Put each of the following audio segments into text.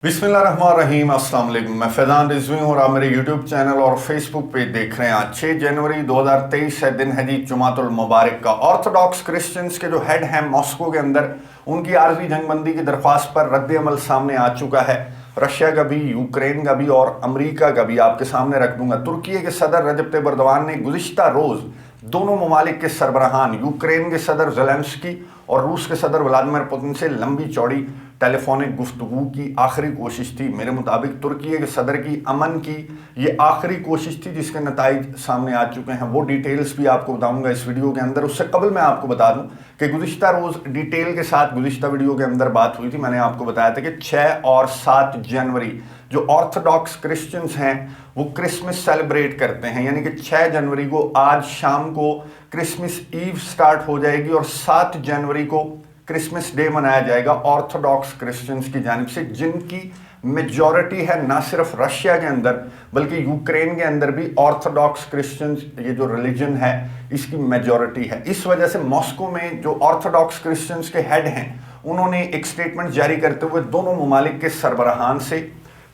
बिस्मिल्लाहिर्रहमानिर्रहीम, अस्सलाम वालेकुम। मैं फैज़ान रिजवी हूँ और आप मेरे यूट्यूब चैनल और फेसबुक पेज देख रहे हैं। आज 6 जनवरी 2023 है, दिन है जी जुमातुल मुबारक का। ऑर्थोडॉक्स क्रिश्चियंस के जो हेड हैं मॉस्को के अंदर, उनकी आर्जी जंगबंदी की दरख्वास्त पर रद्द अमल सामने आ चुका है। रशिया का भी, यूक्रेन का भी और अमरीका का भी आपके सामने रख दूंगा। तुर्की के सदर रजब तैयब एर्दोगान ने गुज़िश्ता रोज़ दोनों ममालिक के सरबराहान, यूक्रेन के सदर ज़ेलेंस्की और रूस के सदर व्लादिमीर पुतिन से लंबी चौड़ी टेलीफोनिक गुफ्तगू की आखिरी कोशिश थी। मेरे मुताबिक तुर्की के सदर की अमन की ये आखिरी कोशिश थी, जिसके नताइज सामने आ चुके हैं। वो डिटेल्स भी आपको बताऊंगा इस वीडियो के अंदर। उससे कबल मैं आपको बता दूं कि गुज़िश्ता रोज़ डिटेल के साथ गुज़िश्ता वीडियो के अंदर बात हुई थी। मैंने आपको बताया था कि 6 और 7 जनवरी जो ऑर्थोडॉक्स क्रिश्चियंस हैं वो क्रिसमस सेलिब्रेट करते हैं, यानी कि 6 जनवरी को आज शाम को क्रिसमस ईव स्टार्ट हो जाएगी और 7 जनवरी को क्रिसमस डे मनाया जाएगा ऑर्थोडॉक्स क्रिश्चियंस की जानिब से, जिनकी मेजॉरिटी है ना सिर्फ रशिया के अंदर बल्कि यूक्रेन के अंदर भी। ऑर्थोडॉक्स क्रिश्चियंस ये जो रिलीजन है इसकी मेजॉरिटी है। इस वजह से मॉस्को में जो ऑर्थोडॉक्स क्रिश्चियंस के हेड हैं उन्होंने एक स्टेटमेंट जारी करते हुए दोनों ममालिक के सरबराहान से,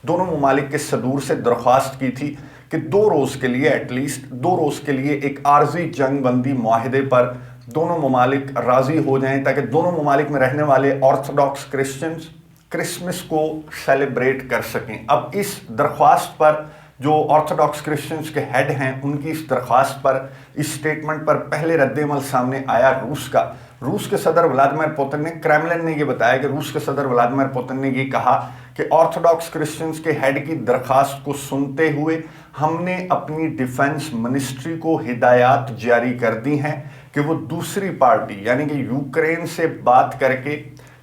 दोनों ममालिक के सदूर से दरख्वास्त की थी कि 2 रोज़ के लिए, एटलीस्ट 2 रोज़ के लिए एक आर्जी जंग बंदी माहिदे पर दोनों ममालिक राज़ी हो जाएं, ताकि दोनों ममालिक में रहने वाले ऑर्थोडॉक्स क्रिश्चियंस क्रिसमस को सेलिब्रेट कर सकें। अब इस दरख्वास्त पर जो ऑर्थोडॉक्स क्रिश्चियंस के हेड हैं उनकी इस दरख्वास्त पर, इस स्टेटमेंट पर पहले रद्द-ए-अमल सामने आया रूस का। रूस के सदर व्लादिमीर पुतिन ने, क्रेमलिन ने ये बताया कि रूस के सदर व्लादिमीर पुतिन ने ये कहा कि ऑर्थोडॉक्स क्रिश्चियंस के हेड की दरख्वास्त को सुनते हुए हमने अपनी डिफेंस मिनिस्ट्री को हिदायत जारी कर दी हैं कि वो दूसरी पार्टी यानी कि यूक्रेन से बात करके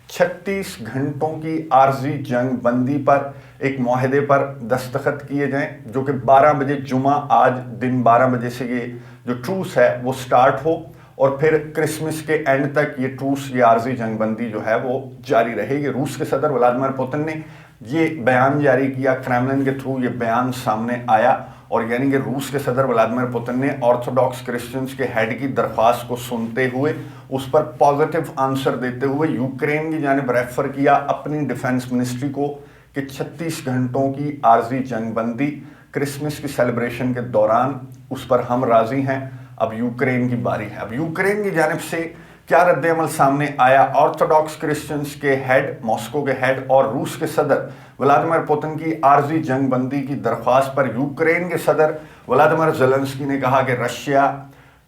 36 घंटों की आर्जी जंग बंदी पर एक मुआहदे पर दस्तखत किए जाएं, जो कि 12 बजे जुमा, आज दिन 12 बजे से ये जो ट्रूस है वो स्टार्ट हो और फिर क्रिसमस के एंड तक ये ट्रूस, ये आर्जी जंग बंदी जो है वो जारी रहेगी। रूस के सदर व्लादिमीर पुतिन ने ये बयान जारी किया, क्रेमलिन के थ्रू ये बयान सामने आया, और यानी कि रूस के सदर व्लादिमीर पुतिन ने ऑर्थोडॉक्स क्रिश्चियंस के हेड की दरख्वास्त को सुनते हुए उस पर पॉजिटिव आंसर देते हुए यूक्रेन की जानिब रेफर किया अपनी डिफेंस मिनिस्ट्री को कि 36 घंटों की आर्जी जंग बंदी क्रिसमस की सेलिब्रेशन के दौरान, उस पर हम राजी हैं। अब यूक्रेन की बारी है। अब यूक्रेन की जानिब से क्या रद्द अमल सामने आया? ऑर्थोडॉक्स क्रिश्चियंस के हेड, मॉस्को के हेड और रूस के सदर व्लादिमीर पुतिन की आर्जी जंग बंदी की दरख्वास्त पर यूक्रेन के सदर व्लादिमीर ज़ेलेंस्की ने कहा कि रशिया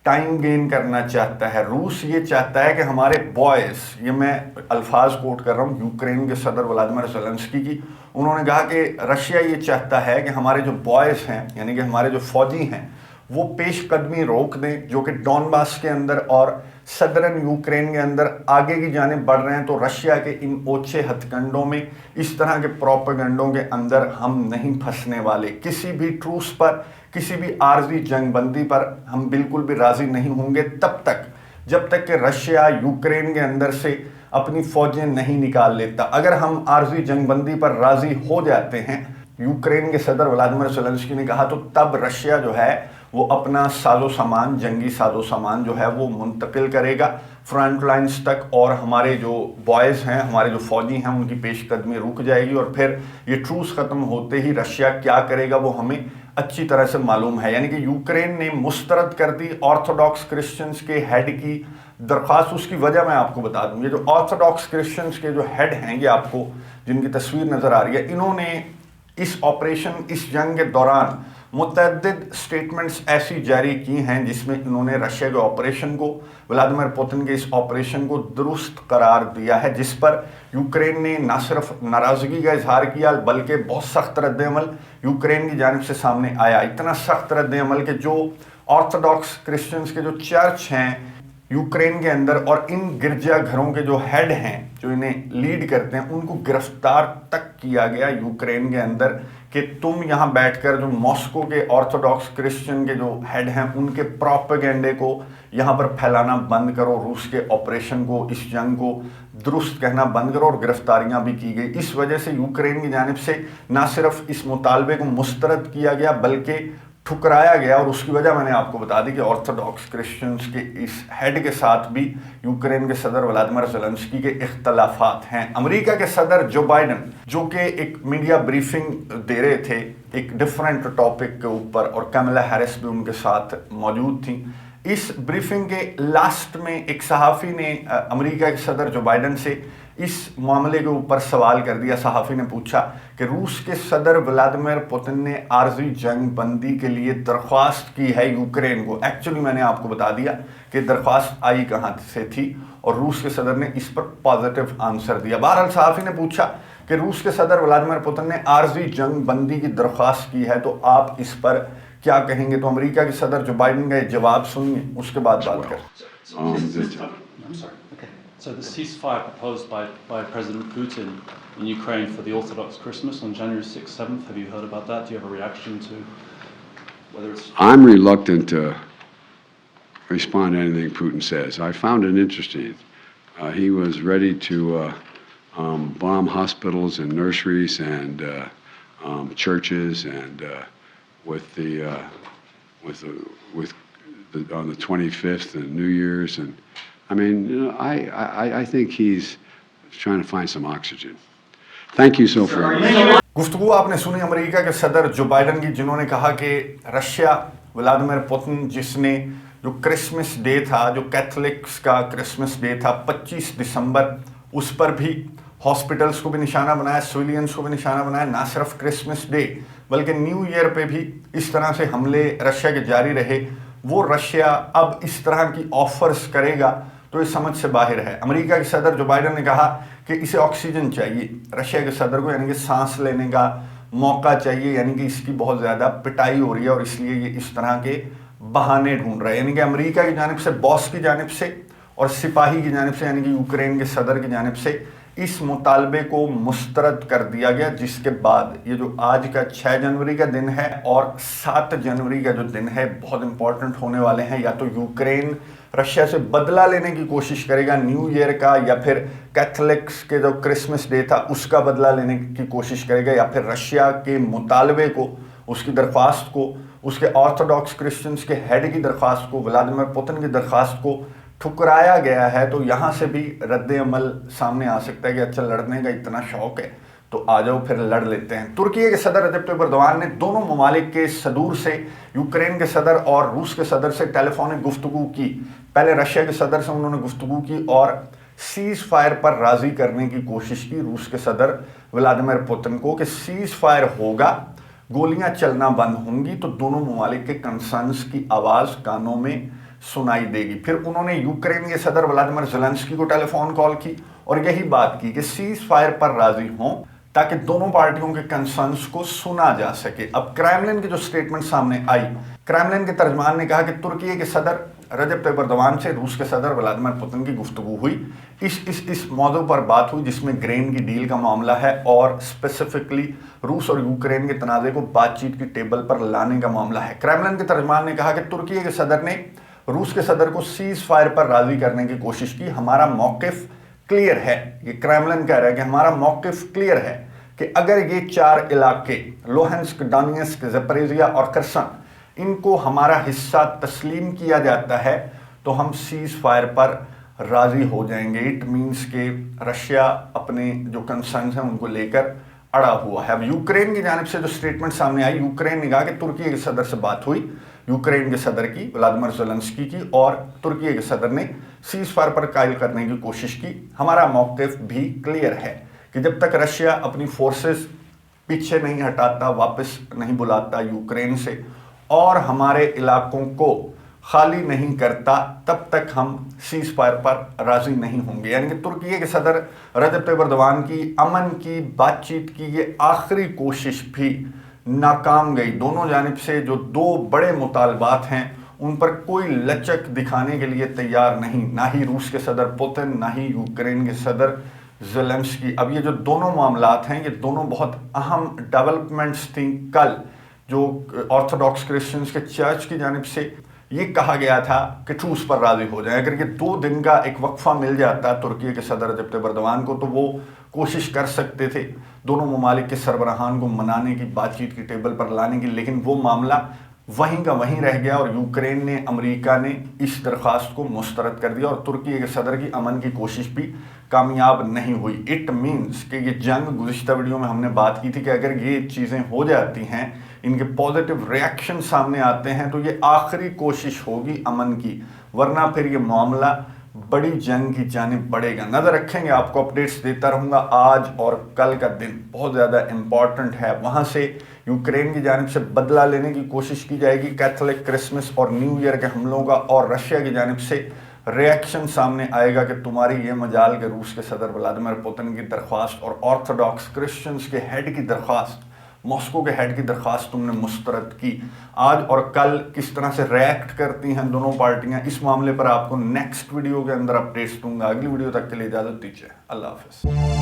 टाइम गेन करना चाहता है, रूस ये चाहता है कि हमारे बॉयज़, ये मैं अल्फाज कोट कर रहा हूँ यूक्रेन के सदर व्लादिमीर ज़ेलेंस्की की, उन्होंने कहा कि रशिया ये चाहता है कि हमारे जो बॉयज़ हैं यानी कि हमारे जो फौजी हैं वो पेशकदमी रोक दें, जो कि डॉनबास के अंदर और सदरन यूक्रेन के अंदर आगे की जानिब बढ़ रहे हैं। तो रशिया के इन ओछे हथकंडों में, इस तरह के प्रोपेगेंडों के अंदर हम नहीं फंसने वाले। किसी भी ट्रूस पर, किसी भी आर्जी जंग बंदी पर हम बिल्कुल भी राज़ी नहीं होंगे तब तक जब तक कि रशिया यूक्रेन के अंदर से अपनी फौजें नहीं निकाल लेता। अगर हम आर्जी जंग बंदी पर राज़ी हो जाते हैं, यूक्रेन के सदर व्लादिमीर ज़ेलेंस्की ने कहा, तो तब रशिया जो है वो अपना साजो सामान, जंगी साजो सामान जो है वो मुंतकिल करेगा फ्रंट लाइन्स तक, और हमारे जो बॉयज़ हैं, हमारे जो फौजी हैं, उनकी पेशकदमी रुक जाएगी। और फिर ये ट्रूस ख़त्म होते ही रशिया क्या करेगा वो हमें अच्छी तरह से मालूम है। यानी कि यूक्रेन ने मुस्तरद कर दी ऑर्थोडॉक्स क्रिश्चियंस के हेड की दरख्वास्त। उसकी वजह मैं आपको बता दूँ, ये जो ऑर्थोडॉक्स क्रिश्चियंस के जो हेड हैं, ये आपको जिनकी तस्वीर नज़र आ रही है, इन्होंने इस ऑपरेशन, इस जंग के दौरान मुतअद्दिद स्टेटमेंट्स ऐसी जारी की हैं जिसमें इन्होंने रशिया के ऑपरेशन को, व्लादिमीर पुतिन के इस ऑपरेशन को दुरुस्त करार दिया है, जिस पर यूक्रेन ने न सिर्फ नाराज़गी का इजहार किया बल्कि बहुत सख्त रद्द-ए-अमल यूक्रेन की जानिब से सामने आया। इतना सख्त रद्द-ए-अमल कि जो ऑर्थोडॉक्स क्रिश्चियंस के जो चर्च हैं यूक्रेन के अंदर और इन गिरजा घरों के जो हेड हैं, जो इन्हें लीड करते हैं, उनको गिरफ्तार तक किया गया यूक्रेन के अंदर कि तुम यहाँ बैठकर जो मॉस्को के ऑर्थोडॉक्स क्रिश्चियन के जो हेड हैं उनके प्रोपेगेंडे को यहाँ पर फैलाना बंद करो, रूस के ऑपरेशन को, इस जंग को दुरुस्त कहना बंद करो, और गिरफ्तारियाँ भी की गई। इस वजह से यूक्रेन की जानिब से ना सिर्फ इस मुतालबे को मुस्तरद किया गया बल्कि ٹھکرایا گیا، اور اس کی وجہ میں نے آپ کو بتا دی کہ آرتھوڈاکس کرسچنز کے اس ہیڈ کے ساتھ بھی یوکرین کے صدر ولادیمر زیلنسکی کے اختلافات ہیں۔ امریکہ کے صدر جو بائیڈن جو کہ ایک میڈیا بریفنگ دے رہے تھے ایک ڈیفرنٹ ٹاپک کے اوپر، اور کیملا ہیرس بھی ان کے ساتھ موجود تھیں، اس بریفنگ کے لاسٹ میں ایک صحافی نے امریکہ کے صدر جو بائیڈن سے اس معاملے کے اوپر سوال کر دیا۔ صحافی نے پوچھا کہ روس کے صدر ولادیمیر پوتن نے عارضی جنگ بندی کے لیے درخواست کی ہے یوکرین کو۔ ایکچولی میں نے آپ کو بتا دیا کہ درخواست آئی کہاں سے تھی، اور روس کے صدر نے اس پر پازیٹیو آنسر دیا۔ بہرحال صحافی نے پوچھا کہ روس کے صدر ولادیمیر پوتن نے عارضی جنگ بندی کی درخواست کی ہے، تو آپ اس پر کیا کہیں گے؟ تو امریکہ کے صدر جو بائیڈن کا یہ جواب سنیے، اس کے بعد بات کریں۔ So the ceasefire proposed by President Putin in Ukraine for the Orthodox Christmas on January 6th, 7th, have you heard about that? Do you have a reaction to whether it's... I'm reluctant to respond to anything Putin says. I found it interesting. He was ready to bomb hospitals and nurseries and churches, and on the 25th and New Year's, and I mean, you know, I think he's trying to find some oxygen. Thank you so very much. گفتگو آپ نے سنی امریکہ کے صدر Joe Biden کی، جنہوں نے کہا کہ رشیا ولادیمیر پوتن جس نے جو کرسمس ڈے تھا، جو کیتھولکس کا کرسمس ڈے تھا 25 دسمبر، اس پر بھی ہاسپٹلس کو بھی نشانہ بنایا، سویلینز کو بھی نشانہ بنایا، نہ صرف کرسمس ڈے بلکہ نیو ایئر پہ بھی اس طرح سے حملے رشیا کے جاری رہے۔ وہ رشیا اب اس طرح کی آفرز کرے گا تو یہ سمجھ سے باہر ہے۔ امریکہ کے صدر جو بائیڈن نے کہا کہ اسے آکسیجن چاہیے، رشیا کے صدر کو، یعنی کہ سانس لینے کا موقع چاہیے، یعنی کہ اس کی بہت زیادہ پٹائی ہو رہی ہے، اور اس لیے یہ اس طرح کے بہانے ڈھونڈ رہے ہیں۔ یعنی کہ امریکہ کی جانب سے، باس کی جانب سے، اور سپاہی کی جانب سے یعنی کہ یوکرین کے صدر کی جانب سے اس مطالبے کو مسترد کر دیا گیا، جس کے بعد یہ جو آج کا 6 جنوری کا دن ہے اور 7 جنوری کا جو دن ہے بہت امپورٹنٹ ہونے والے ہیں۔ یا تو یوکرین رشیا سے بدلہ لینے کی کوشش کرے گا نیو ایئر کا، یا پھر کیتھولکس کے جو کرسمس ڈے تھا اس کا بدلہ لینے کی کوشش کرے گا، یا پھر رشیا کے مطالبے کو، اس کی درخواست کو، اس کے آرتھوڈاکس کرسچنز کے ہیڈ کی درخواست کو، ولادیمیر پوتن کی درخواست کو ٹھکرایا گیا ہے۔ تو یہاں سے بھی رد عمل سامنے آ سکتا ہے کہ اچھا لڑنے کا اتنا شوق ہے تو آ جاؤ پھر لڑ لیتے ہیں۔ ترکی کے صدر رجب طیب ایردوان نے دونوں ممالک کے صدور سے، یوکرین کے صدر اور روس کے صدر سے ٹیلی فونک گفتگو کی۔ پہلے رشیا کے صدر سے انہوں نے گفتگو کی اور سیز فائر پر راضی کرنے کی کوشش کی روس کے صدر ولادیمیر پوتن کو، کہ سیز فائر ہوگا، گولیاں چلنا بند ہوں گی تو دونوں ممالک کے کنسرنز کی آواز کانوں میں سنائی دے گی۔ پھر انہوں نے یوکرین کے صدر ولادیمیر زیلنسکی کو ٹیلی فون کال کی اور یہی بات کی کہ سیز فائر پر راضی ہوں تاکہ دونوں پارٹیوں کے کنسرنز کو سنا جا سکے۔ اب کرملن کی جو سٹیٹمنٹ سامنے آئی، کرملن کے ترجمان نے کہا کہ ترکی کے صدر رجب طیب ایردوان سے روس کے صدر ولادیمیر پوتن کی گفتگو ہوئی، اس موضوع پر بات ہوئی جس میں گرین کی ڈیل کا معاملہ ہے اور اسپیسیفکلی روس اور یوکرین کے تنازع کو بات چیت کی ٹیبل پر لانے کا معاملہ ہے۔ کرملن کے ترجمان نے کہا کہ ترکی کے صدر نے روس کے صدر کو سیز فائر پر راضی کرنے کی کوشش کی، ہمارا موقف کلیئر ہے۔ یہ کرملن کہہ رہا ہے کہ ہمارا موقف کلیئر ہے کہ اگر یہ 4 علاقے لوہنسک، ڈونیٹسک، زپوریژیا اور کرسن، ان کو ہمارا حصہ تسلیم کیا جاتا ہے تو ہم سیز فائر پر راضی ہو جائیں گے۔ اٹ مینس کہ رشیا اپنے جو کنسرنز ہیں ان کو لے کر اڑا ہوا ہے۔ اب یوکرین کی جانب سے جو سٹیٹمنٹ سامنے آئی، یوکرین نے کہا کہ ترکی کے صدر سے بات ہوئی، یوکرین کے صدر کی، ولادیمیر زیلنسکی کی، اور ترکی کے صدر نے سیز فائر پر قائل کرنے کی کوشش کی۔ ہمارا موقف بھی کلیئر ہے کہ جب تک رشیا اپنی فورسز پیچھے نہیں ہٹاتا، واپس نہیں بلاتا یوکرین سے اور ہمارے علاقوں کو خالی نہیں کرتا، تب تک ہم سیز فائر پر راضی نہیں ہوں گے۔ یعنی کہ ترکی کے صدر رجب طیب ایردوان کی امن کی بات چیت کی یہ آخری کوشش بھی ناکام گئی۔ دونوں جانب سے جو 2 بڑے مطالبات ہیں ان پر کوئی لچک دکھانے کے لیے تیار نہیں، نہ ہی روس کے صدر پوتن، نہ ہی یوکرین کے صدر زیلنسکی۔ اب یہ جو دونوں معاملات ہیں، یہ دونوں بہت اہم ڈیولپمنٹس تھیں۔ کل جو آرتھوڈاکس کرسچنز کے چرچ کی جانب سے یہ کہا گیا تھا کہ ٹروس پر راضی ہو جائیں، اگر یہ 2 دن کا ایک وقفہ مل جاتا ترکی کے صدر رجب طیب ایردوان کو تو وہ کوشش کر سکتے تھے دونوں ممالک کے سربراہان کو منانے کی، بات چیت کی ٹیبل پر لانے کی، لیکن وہ معاملہ वहीं का वहीं रह गया और यूक्रेन ने, अमेरिका ने इस दरख्वास्त को मुस्तरद कर दिया और तुर्की के सदर की अमन की कोशिश भी कामयाब नहीं हुई। इट मीन्स कि ये जंग, गुज़िश्ता वीडियो में हमने बात की थी कि अगर ये चीज़ें हो जाती हैं, इनके पॉजिटिव रिएक्शन सामने आते हैं, तो ये आखिरी कोशिश होगी अमन की, वरना फिर ये मामला बड़ी जंग की जानिब बढ़ेगा। नज़र रखेंगे, आपको अपडेट्स देता रहूँगा। आज और कल का दिन बहुत ज़्यादा इम्पॉर्टेंट है। वहाँ से यूक्रेन की जानिब से बदला लेने की कोशिश की जाएगी कैथोलिक क्रिसमस और न्यू ईयर के हमलों का, और रशिया की जानिब से रिएक्शन सामने आएगा कि तुम्हारी ये मजाल के रूस के सदर व्लादिमीर पुतिन की दरख्वास्त और ऑर्थोडॉक्स क्रिश्चियंस के हेड की दरख्वास्त, मॉस्को के हेड की दरख्वास्त तुमने मुस्तरद की। आज और कल किस तरह से रिएक्ट करती हैं दोनों पार्टियां, इस मामले पर आपको नेक्स्ट वीडियो के अंदर अपडेट्स दूंगा। अगली वीडियो तक के लिए इजाज़त दीजिए। अल्लाह हाफ़िज़।